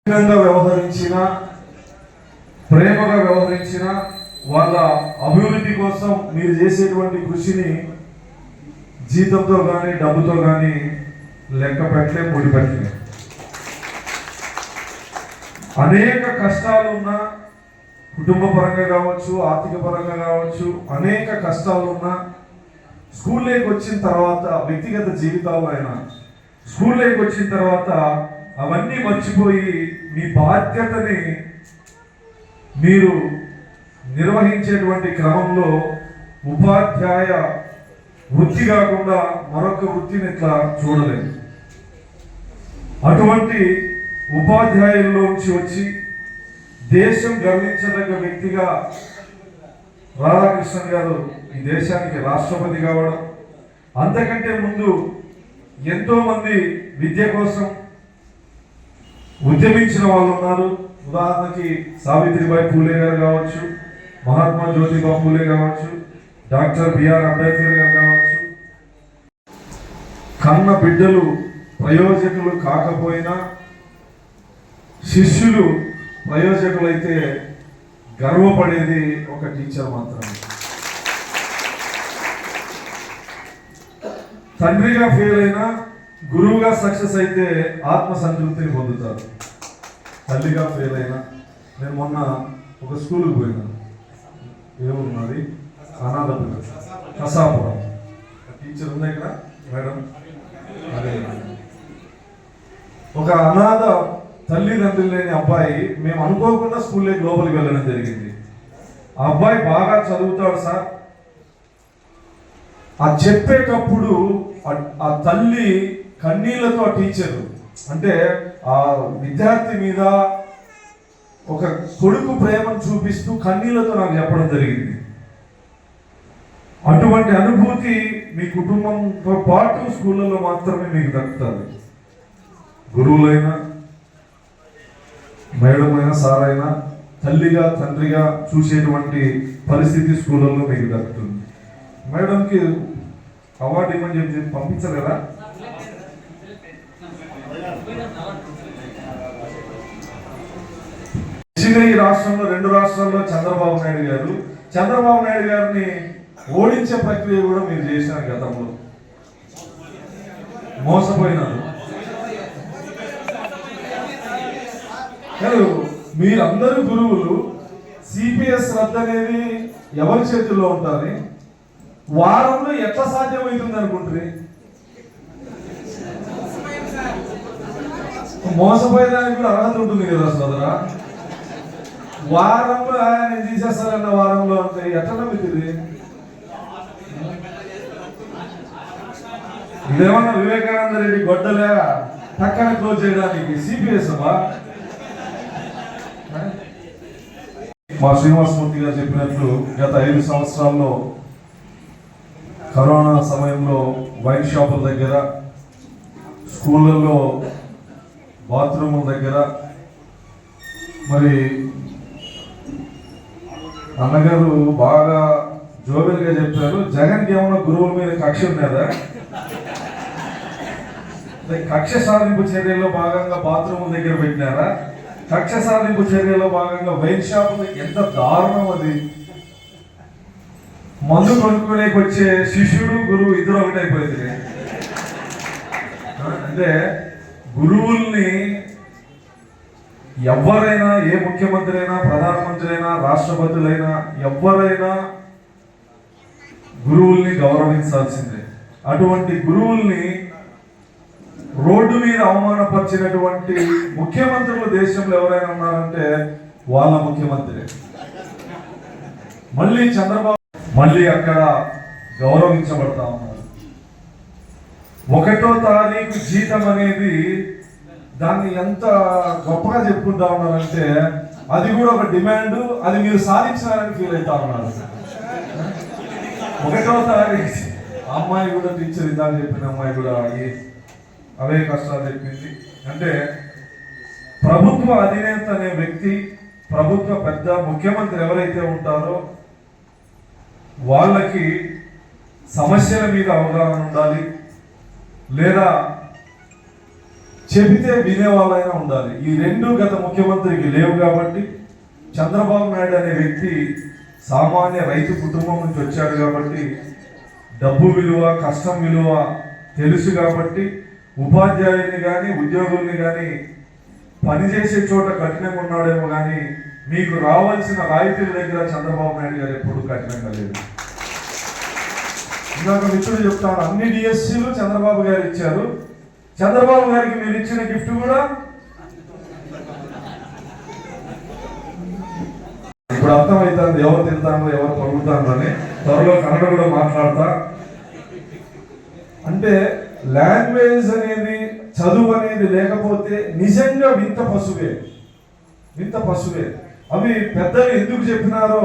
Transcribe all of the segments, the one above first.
వ్యవహరించిన, ప్రేమగా వ్యవహరించిన, వాళ్ళ అభివృద్ధి కోసం మీరు చేసేటువంటి కృషిని జీతంతో కానీ డబ్బుతో కానీ లెక్క పెట్టలే, ముడిపెట్టలే. అనేక కష్టాలున్నా, కుటుంబ పరంగా కావచ్చు, ఆర్థిక పరంగా కావచ్చు, అనేక కష్టాలున్నా స్కూల్లోకి వచ్చిన తర్వాత, వ్యక్తిగత జీవితాల్లో అయినా స్కూల్లోకి వచ్చిన తర్వాత అవన్నీ మర్చిపోయి మీ బాధ్యతని మీరు నిర్వహించేటువంటి క్రమంలో ఉపాధ్యాయ వృత్తి కాకుండా మరొక వృత్తిని ఇట్లా చూడలేదు. అటువంటి ఉపాధ్యాయుల్లోంచి వచ్చి దేశం గర్వించదగ్గ వ్యక్తిగా రాధాకృష్ణన్ గారు ఈ దేశానికి రాష్ట్రపతి కావడం, అంతకంటే ముందు ఎంతో మంది విద్య కోసం ఉద్యమించిన వాళ్ళు ఉన్నారు. ఉదాహరణకి సావిత్రిబాయి పూలే గారు కావచ్చు, మహాత్మా జ్యోతిబా పూలే కావచ్చు, డాక్టర్ బిఆర్ అంబేద్కర్ గారు కావచ్చు. కన్న బిడ్డలు ప్రయోజకులు కాకపోయినా శిష్యులు ప్రయోజకులైతే గర్వపడేది ఒక టీచర్ మాత్రమే. తండ్రిగా ఫెయిల్ అయినా గురువుగా సక్సెస్ అయితే ఆత్మసంతృప్తిని పొందుతారు. తల్లిగా ఫెయిల్ అయినా, నేను మొన్న ఒక స్కూల్కి పోయినాను, ఏమున్నది అనాథపురం, కసాపురం. టీచర్ ఉంది ఇక్కడ మేడం. అదే ఒక అనాథ తల్లిదండ్రులు లేని అబ్బాయి, మేము అనుకోకుండా స్కూల్లోకి లోపలికి వెళ్ళడం జరిగింది. ఆ అబ్బాయి బాగా చదువుతాడు సార్. ఆ చెప్పేటప్పుడు ఆ తల్లి కన్నీళ్లతో ఆ టీచర్, అంటే ఆ విద్యార్థి మీద ఒక కొడుకు ప్రేమను చూపిస్తూ కన్నీళ్లతో నాకు చెప్పడం జరిగింది. అటువంటి అనుభూతి మీ కుటుంబంతో పాటు స్కూళ్ళలో మాత్రమే మీకు దక్కుతుంది. గురువులైనా, మేడం అయినా, సార్ అయినా తల్లిగా తండ్రిగా చూసేటువంటి పరిస్థితి స్కూళ్ళలో మీకు దక్కుతుంది. మేడంకి అవార్డు ఇవ్వని చెప్పి పంపించారు కదా. ఈ రాష్ట్రంలో, 2 రాష్ట్రాల్లో చంద్రబాబు నాయుడు గారిని ఓడించే ప్రక్రియ కూడా మీరు చేశారు. గతంలో మోసపోయినారు. మీరందరూ గురువులు. సిపిఎస్ రద్దు అనేది ఎవరి చేతుల్లో ఉంటుంది? వారంలో ఎట్లా సాధ్యమవుతుంది అనుకుంటుంది? మోసపోయేదానికి కూడా అర్హత ఉంటుంది కదా సోదరా. వారంలో ఆయన తీసేస్తారన్న వారంలో అంటే ఎట్లా నమ్ముతుంది? ఇదేమన్నా వివేకానంద రెడ్డి గొడ్డలే పక్కన క్లోజ్ చేయడానికి సిపిఎస్ అమ్మా. మా శ్రీనివాసమూర్తి గారు చెప్పినట్లు గత 5 సంవత్సరాల్లో కరోనా సమయంలో వైన్ షాపుల దగ్గర, స్కూళ్ళల్లో బాత్రూముల దగ్గర, మరి అన్నగారు బాగా జోబెల్గా చెప్పారు, జగన్కి ఏమన్నా గురువుల మీద కక్ష ఉన్నదా? కక్ష సాధింపు చర్యల్లో భాగంగా బాత్రూముల దగ్గర పెట్టినారా? కక్ష సాధింపు చర్యల్లో భాగంగా వైన్ షాపులు. ఎంత దారుణం అది! మందు కొనుక్కునేకి వచ్చే శిష్యుడు, గురువు ఇద్దరు ఒకటైపోయింది. అంటే గురువుల్ని ఎవరైనా, ఏ ముఖ్యమంత్రి అయినా, ప్రధానమంత్రి అయినా, రాష్ట్రపతులైనా, ఎవరైనా గురువుల్ని గౌరవించాల్సిందే. అటువంటి గురువుల్ని రోడ్డు మీద అవమానపరిచినటువంటి ముఖ్యమంత్రులు దేశంలో ఎవరైనా ఉన్నారంటే వాళ్ళ ముఖ్యమంత్రి. మళ్ళీ చంద్రబాబు మళ్ళీ అక్కడ గౌరవించబడతా ఉన్నారు. 1వ తారీఖు జీతం అనేది దాన్ని ఎంత గొప్పగా చెప్పుకుంటా ఉన్నారంటే అది కూడా ఒక డిమాండ్, అది మీరు సాధించాలని ఫీల్ అవుతా ఉన్నారు. 1వ తారీఖు అమ్మాయి కూడా, టీచర్ ఇందాక చెప్పిన అమ్మాయి కూడా అవే కష్టాలు చెప్పింది. అంటే ప్రభుత్వ అధినేత అనే వ్యక్తి, ప్రభుత్వ పెద్ద ముఖ్యమంత్రి ఎవరైతే ఉంటారో వాళ్ళకి సమస్యల మీద అవగాహన ఉండాలి, లేదా చెబితే వినేవాళ్ళైనా ఉండాలి. ఈ రెండు గత ముఖ్యమంత్రికి లేవు కాబట్టి, చంద్రబాబు నాయుడు అనే వ్యక్తి సామాన్య రైతు కుటుంబం నుంచి వచ్చాడు కాబట్టి, డబ్బు విలువ కష్టం విలువ తెలుసు కాబట్టి, ఉపాధ్యాయుల్ని కానీ ఉద్యోగుల్ని కానీ పనిచేసే చోట కఠినంగా ఉన్నాడేమో కానీ మీకు రావాల్సిన రాయితీల దగ్గర చంద్రబాబు నాయుడు గారు ఎప్పుడు కఠినంగా లేదు. ఇందాక మిత్రుడు చెప్తాను, అన్ని డిఎస్సీలు చంద్రబాబు గారు ఇచ్చారు. చంద్రబాబు గారికి మీరు ఇచ్చిన గిఫ్ట్ కూడా ఇప్పుడు అర్థమవుతుంది ఎవరు తింటాను ఎవరు పరుగుతాను అని. త్వరలో కన్నడ కూడా మాట్లాడతా. అంటే లాంగ్వేజ్ అనేది చదువు అనేది లేకపోతే నిజంగా వింత పశువే. అవి పెద్దలు ఎందుకు చెప్పినారో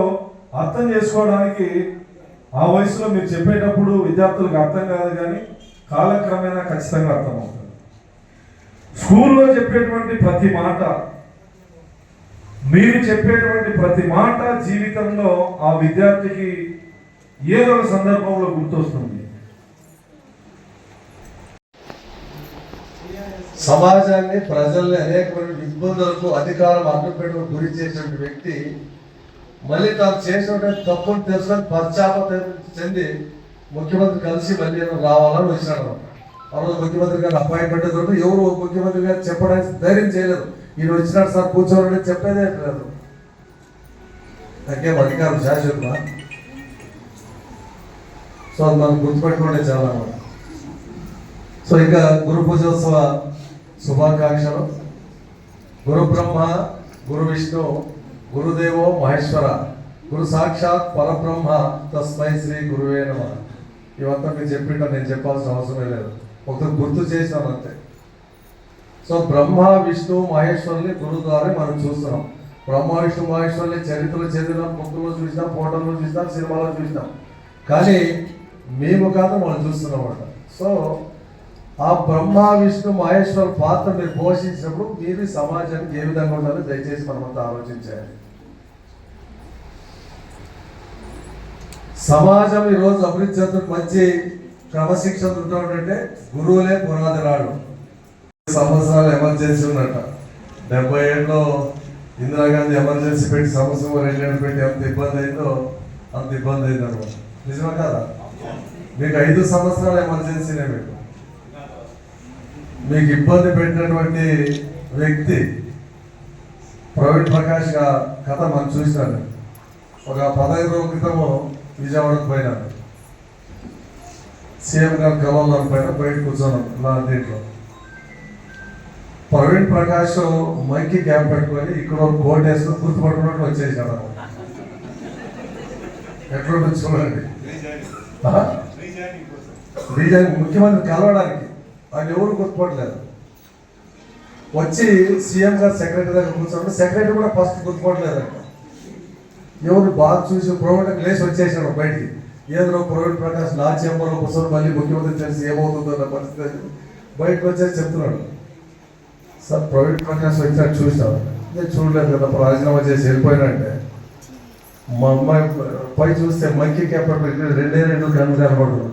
అర్థం చేసుకోవడానికి ఆ వయసులో మీరు చెప్పేటప్పుడు విద్యార్థులకు అర్థం కాదు, కానీ కాలక్రమేణా ఖచ్చితంగా అర్థమవుతుంది. స్కూల్లో చెప్పేటువంటి ప్రతి మాట, మీరు చెప్పేటువంటి ప్రతి మాట జీవితంలో ఆ విద్యార్థికి ఏదో ఒక సందర్భంలో గుర్తొస్తుంది. సమాజాన్ని ప్రజల్ని అనేకమైన ఇబ్బందులకు అధికారం అడ్డుపెట్టుకు గురి చేసినటువంటి వ్యక్తి మళ్ళీ తాను చేసినటువంటి తప్పును తెలుసుకొని పశ్చాత్తాపం చెంది ముఖ్యమంత్రి కలిసి మళ్ళీ రావాలని వచ్చినాడు. ఆ రోజు ముఖ్యమంత్రి గారు అపాయింట్మెంట్ దొరికి ఎవరు ముఖ్యమంత్రి గారు చెప్పడానికి ధైర్యం చేయలేదు. ఈయన వచ్చినాడు సార్ కూర్చోవాలని చెప్పేదే లేదు. నాకేం అధికారం శాశ్వత. సో మనం గుర్తుపెట్టుకుంటే చాలా. సో ఇంకా గురు పూజోత్సవ శుభాకాంక్షలు. గురు బ్రహ్మ గురు విష్ణు గురుదేవో మహేశ్వర గురు సాక్షాత్ పరబ్రహ్మ తస్మై శ్రీ గురువే నమః. ఇవంతా మీరు చెప్పింటా, నేను చెప్పాల్సిన అవసరమే లేదు, ఒకరు గుర్తు చేసినాను అంతే. సో బ్రహ్మ విష్ణు మహేశ్వరుని గురు ద్వారా మనం చూస్తున్నాం. బ్రహ్మ విష్ణు మహేశ్వరుని చరిత్రలో చదివినాం, బుక్కులో చూసినాం, ఫోటోలో చూసినాం, సినిమాలో చూసినాం, కానీ మేము కాదు మనం చూస్తున్నాం అన్నమాట. సో ఆ బ్రహ్మ విష్ణు మహేశ్వర పాత్ర మీరు పోషించినప్పుడు మీరు సమాజానికి ఏ విధంగా ఉండాలో దయచేసి మనమంతా ఆలోచించాలి. సమాజం ఈరోజు అభివృద్ధి చెందుతున్న మంచి క్రమశిక్షణ ఉంటుందంటే గురువులే పునాది రాడు. సంవత్సరాలు ఎమర్జెన్సీ ఉన్నట్ట. 70 ఏళ్ళలో ఇందిరాగాంధీ ఎమర్జెన్సీ పెట్టి సంవత్సరం 2 ఏళ్ళు పెట్టి ఎంత ఇబ్బంది అయిందో అంత ఇబ్బంది అయిందన్నమాట. నిజమే కదా? మీకు 5 సంవత్సరాలు ఎమర్జెన్సీనే. మీకు ఇబ్బంది పెట్టినటువంటి వ్యక్తి ప్రవీణ్ ప్రకాష్ కథ మనం చూసినాను. ఒక 15 రోజుల క్రితము విజయవాడకు పోయినాను. సీఎం గారు కలవాలని బయట కూర్చోన్నాను నా దీంట్లో. ప్రవీణ్ ప్రకాష్ మైకి క్యాప్ పెట్టుకొని ఇక్కడ కోట్ వేసుకొని గుర్తుపట్టుకున్నట్టు వచ్చేసాడు. ఎట్లా చూడండి, ముఖ్యమంత్రి కలవడానికి ఆయన ఎవరు గుర్తుపట్టలేదు. వచ్చి సీఎం గారు సెక్రటరీ దగ్గర కూర్చోండి, సెక్రటరీ కూడా ఫస్ట్ గుర్తుపట్టలేదంట. ఎవరు బాగా చూసి ప్రోగ్రాం లేచి వచ్చేసాడు బయటికి. ఏదో ప్రవీణ్ ప్రకాష్ నా చెంబలో కూర్చొని మళ్ళీ ముఖ్యమంత్రి తెలిసి ఏమవుతుందో అన్న పరిస్థితి బయటకు వచ్చేసి చెప్తున్నాడు. సార్ ప్రవీణ్ ప్రకాష్ వచ్చినట్టు చూసినాడు. నేను చూడలేదు కదా, రాజీనామా చేసి వెళ్ళిపోయినంటే మా అమ్మాయి పై చూస్తే మంకీ క్యాప్ 2 కళ్ళు కనబడుతుంది.